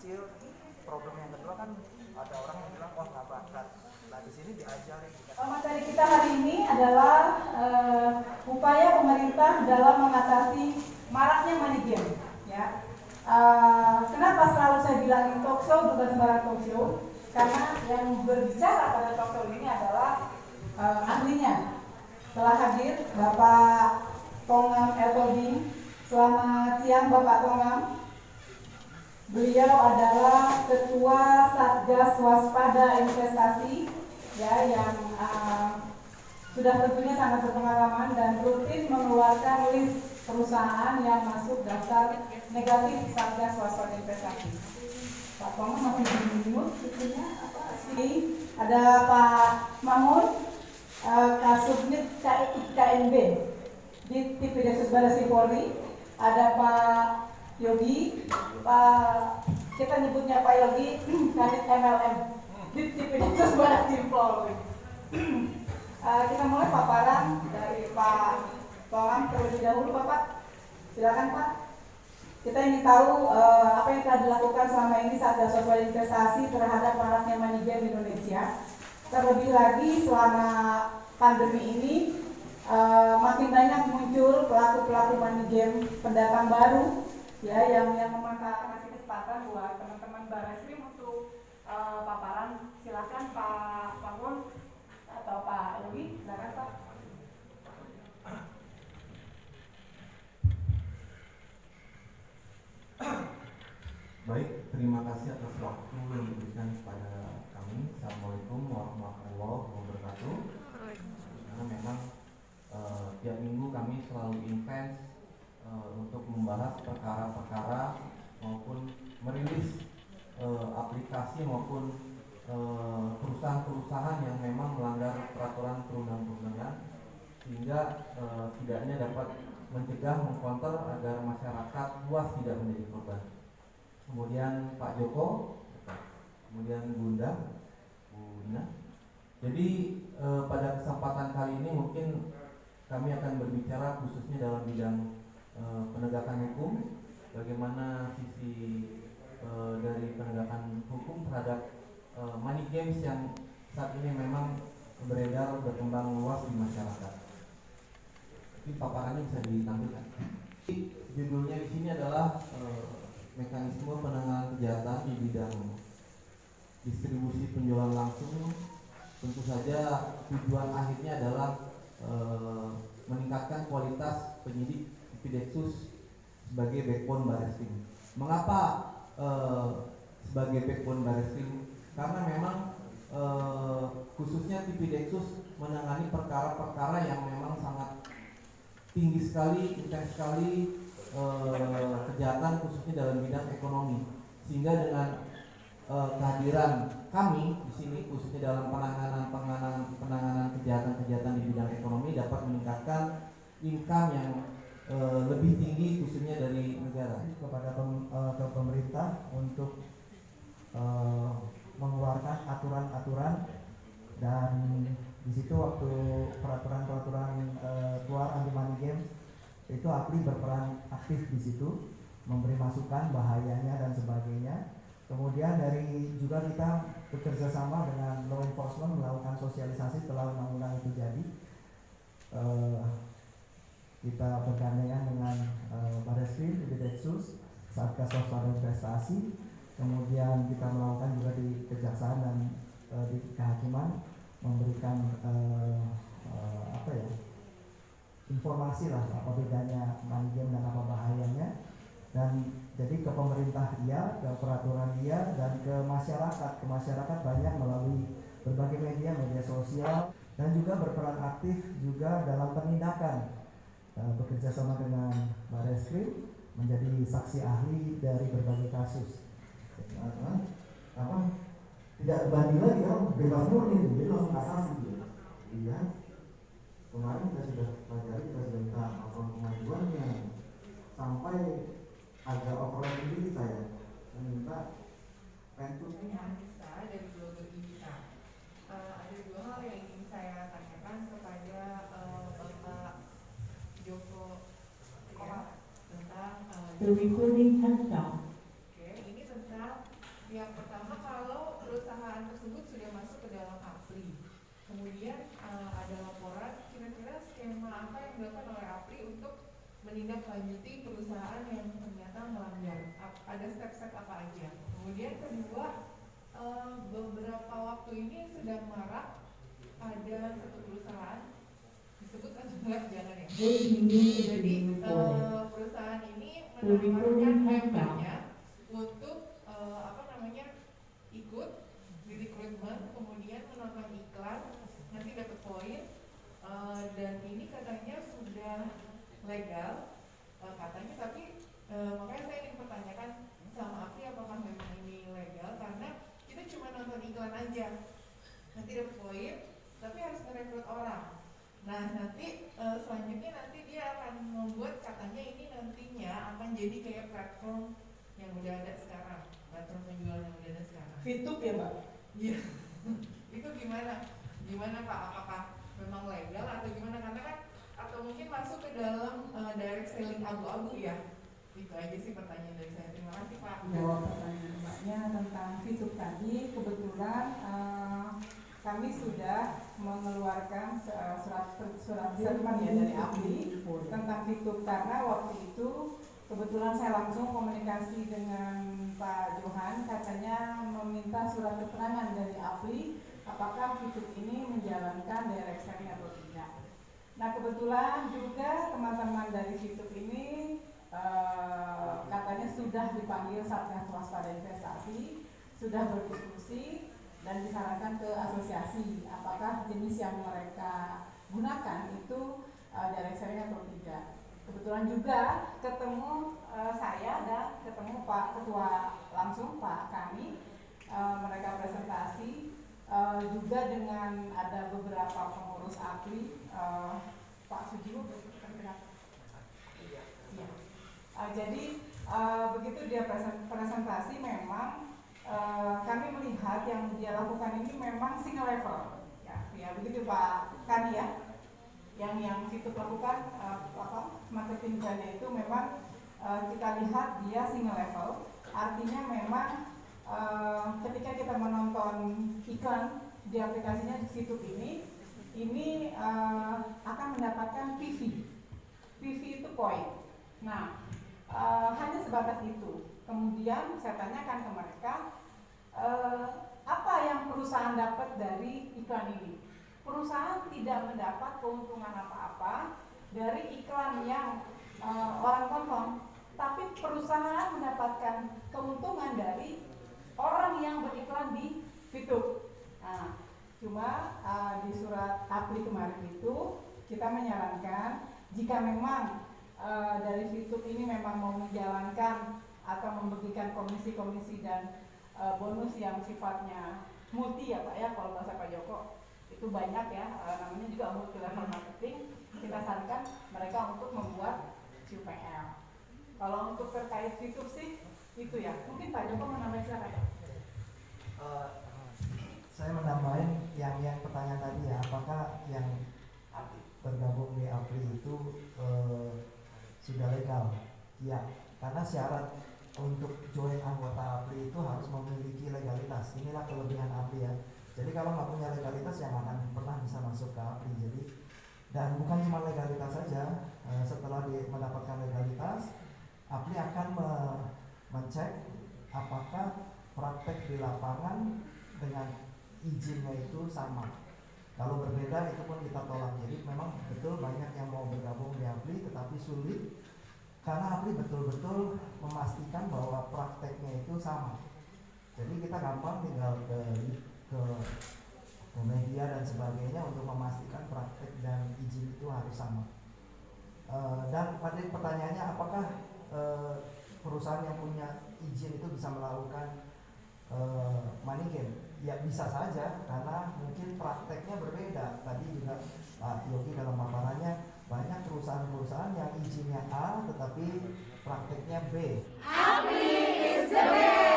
kecil. Problem yang kedua kan ada orang yang bilang wah nggak bakat. Nah di sini diajarin. Materi kita hari ini adalah upaya pemerintah dalam mengatasi maraknya money game. Ya. Kenapa selalu saya bilang ini talk show bukan sembarang talk show? Karena yang berbicara pada talk show ini adalah ahlinya. Telah hadir Bapak Tongam Eltoding. Selamat siang Bapak Tongam. Beliau adalah Ketua Satgas Waspada Investasi, ya, yang sudah tentunya sangat berpengalaman dan rutin mengeluarkan list perusahaan yang masuk daftar negatif Satgas Waspada Investasi. Pak Tongam masih bingung, tentunya apa sih? Ada Pak Mamun, Kasubnit KNB di Tipideksus Barreskrim Polri, ada Pak Yogi, kita nyebutnya Pak Yogi, Kadit MLM di Tipideksus Barreskrim Polri. Kita mulai paparan dari Pak Tongam terlebih dahulu, Bapak. Silakan Pak. Kita ingin tahu apa yang telah dilakukan selama ini Satgas Waspada Investasi terhadap maraknya money game di Indonesia. Terlebih lagi selama pandemi ini makin banyak muncul pelaku-pelaku money game pendatang baru, ya, yang memanfaatkan kesempatan buat teman-teman Barreskrim untuk paparan. Silakan Pak Pamun atau Pak Yogi, silakan Pak. Baik, terima kasih atas waktu yang diberikan kepada kami. Assalamualaikum warahmatullahi wabarakatuh. Karena memang tiap minggu kami selalu intens untuk membahas perkara-perkara maupun merilis aplikasi maupun perusahaan-perusahaan yang memang melanggar peraturan perundang-undangan, sehingga setidaknya dapat mencegah, mengkonter agar masyarakat luas tidak menjadi korban. Kemudian Pak Joko, kemudian Bunda. Jadi pada kesempatan kali ini mungkin kami akan berbicara khususnya dalam bidang penegakan hukum, bagaimana sisi dari penegakan hukum terhadap money games yang saat ini memang beredar berkembang luas di masyarakat. Jadi paparannya bisa ditampilkan. Judulnya di sini adalah mekanisme penanganan kejahatan di bidang distribusi penjualan langsung. Tentu saja tujuan akhirnya adalah meningkatkan kualitas penyidik Tipideksus sebagai backbone Barreskrim. Mengapa sebagai backbone Barreskrim? Karena memang khususnya Tipideksus menangani perkara-perkara yang memang sangat tinggi sekali, intens sekali kejahatan khususnya dalam bidang ekonomi, sehingga dengan kehadiran kami di sini khususnya dalam penanganan kejahatan di bidang ekonomi dapat meningkatkan income yang lebih tinggi khususnya dari negara. Kepada pemerintah untuk mengeluarkan aturan-aturan, dan di situ waktu peraturan keluar anti money game itu APRI berperan aktif di situ, memberi masukan bahayanya dan sebagainya. Kemudian dari juga kita bekerja sama dengan law enforcement melakukan sosialisasi setelah undang-undang itu jadi. Kita bergandengan dengan Barreskrim, Tipideksus, Satgas Waspada Investasi. Kemudian kita melakukan juga di kejaksaan dan di kehakiman memberikan informasi lah apa bedanya money game dan apa bahayanya. Dan jadi ke pemerintah iya, ke peraturan iya, dan ke masyarakat banyak melalui berbagai media sosial, dan juga berperan aktif juga dalam penindakan, bekerja sama dengan Barreskrim menjadi saksi ahli dari berbagai kasus. Tidak banding lagi kan, bebas murni, jadi langsung kasasi gitu. Iya. Kemarin kita sudah pelajari, kita sudah minta pengajuannya sampai agak overlap diri saya minta Pertanyaan besar dari blogger kita. Ada dua hal yang ingin saya tanyakan kepada Bapak Joko, ya, tentang The recording has stopped. Oke, ini tentang pertama kalau perusahaan tersebut sudah masuk ke dalam APRI, kemudian ada laporan kira-kira skema apa yang dilakukan oleh APRI untuk menindaklanjuti perusahaan yang ternyata melanggar, ada step-step apa aja. Kemudian kedua, beberapa waktu ini sedang marak ada satu perusahaan disebut enggak, jangan ya. Jadi perusahaan ini menawarkan membernya untuk ikut di rekrutmen, kemudian menonton iklan, nanti dapat poin, dan ini katanya sudah legal katanya, tapi makanya saya ingin pertanyakan sama APRI apakah memang ini legal, karena kita cuma nonton iklan aja, nanti dapat poin, tapi harus merekrut orang. Nah nanti selanjutnya nanti dia akan membuat, katanya ini nantinya akan jadi kayak platform yang udah ada sekarang, platform penjualan yang udah ada sekarang. Fitup ya Mbak? Iya. Itu gimana? Gimana Pak? Apakah memang legal atau gimana? Karena kan atau mungkin masuk ke dalam direct selling abu-abu ya? Itu aja sih pertanyaan dari saya. Terima kasih Pak. Jawab pertanyaan Mbaknya tentang Fitup tadi, kebetulan kami sudah mengeluarkan surat statement ya dari APRI tentang Fitup, karena waktu itu kebetulan saya langsung komunikasi dengan Pak Johan, katanya meminta surat keterangan dari APRI apakah Fitup ini menjalankan direct selling atau tidak. Nah kebetulan juga teman-teman dari Fitup ini katanya sudah dipanggil Satgas Waspada Investasi, sudah berdiskusi dan disarankan ke asosiasi apakah jenis yang mereka gunakan itu direct selling atau tidak. Kebetulan juga ketemu saya dan ketemu Pak Ketua langsung Pak Kami, mereka presentasi juga dengan ada beberapa pengurus APRI, Pak Sujiwo berkenan. Ya. Jadi begitu dia presentasi memang kami melihat yang dia lakukan ini memang single level. Ya begitu Pak Kami ya. Yang Fitup lakukan marketing brandnya itu memang kita lihat dia single level, artinya memang ketika kita menonton iklan di aplikasinya Fitup ini akan mendapatkan PV itu poin. Nah hanya sebatas itu. Kemudian saya tanyakan ke mereka apa yang perusahaan dapat dari iklan ini. Perusahaan tidak mendapat keuntungan apa-apa dari iklan yang orang tonton, tapi perusahaan mendapatkan keuntungan dari orang yang beriklan di Fitup. Nah, cuma di surat APRI kemarin itu kita menyarankan jika memang dari Fitup ini memang mau menjalankan atau membagikan komisi-komisi dan bonus yang sifatnya multi ya Pak ya, kalau bahasa Pak Joko itu banyak ya, namanya juga multi level marketing. Kita sarankan mereka untuk membuat QPL. Kalau untuk terkait Fitup sih itu ya, mungkin Pak Joko menambah silakan. Saya menambahin yang pertanyaan tadi ya, apakah yang bergabung di APRI itu sudah legal? Ya, karena syarat untuk join anggota APRI itu harus memiliki legalitas. Inilah kelebihan APRI ya. Jadi kalau nggak punya legalitas yang akan pernah bisa masuk ke APRI. Jadi dan bukan cuma legalitas saja, setelah mendapatkan legalitas, APRI akan mencek apakah praktek di lapangan dengan izinnya itu sama. Kalau berbeda itu pun kita tolak. Jadi memang betul banyak yang mau bergabung di APRI tetapi sulit karena APRI betul-betul memastikan bahwa prakteknya itu sama. Jadi kita gampang tinggal ke media dan sebagainya untuk memastikan praktek dan izin itu harus sama. Dan tadi pertanyaannya apakah perusahaan yang punya izin itu bisa melakukan money game? Ya bisa saja karena mungkin prakteknya berbeda. Tadi juga Pak Yogi dalam paparannya banyak perusahaan-perusahaan yang izinnya A tetapi prakteknya B. APRI is the best.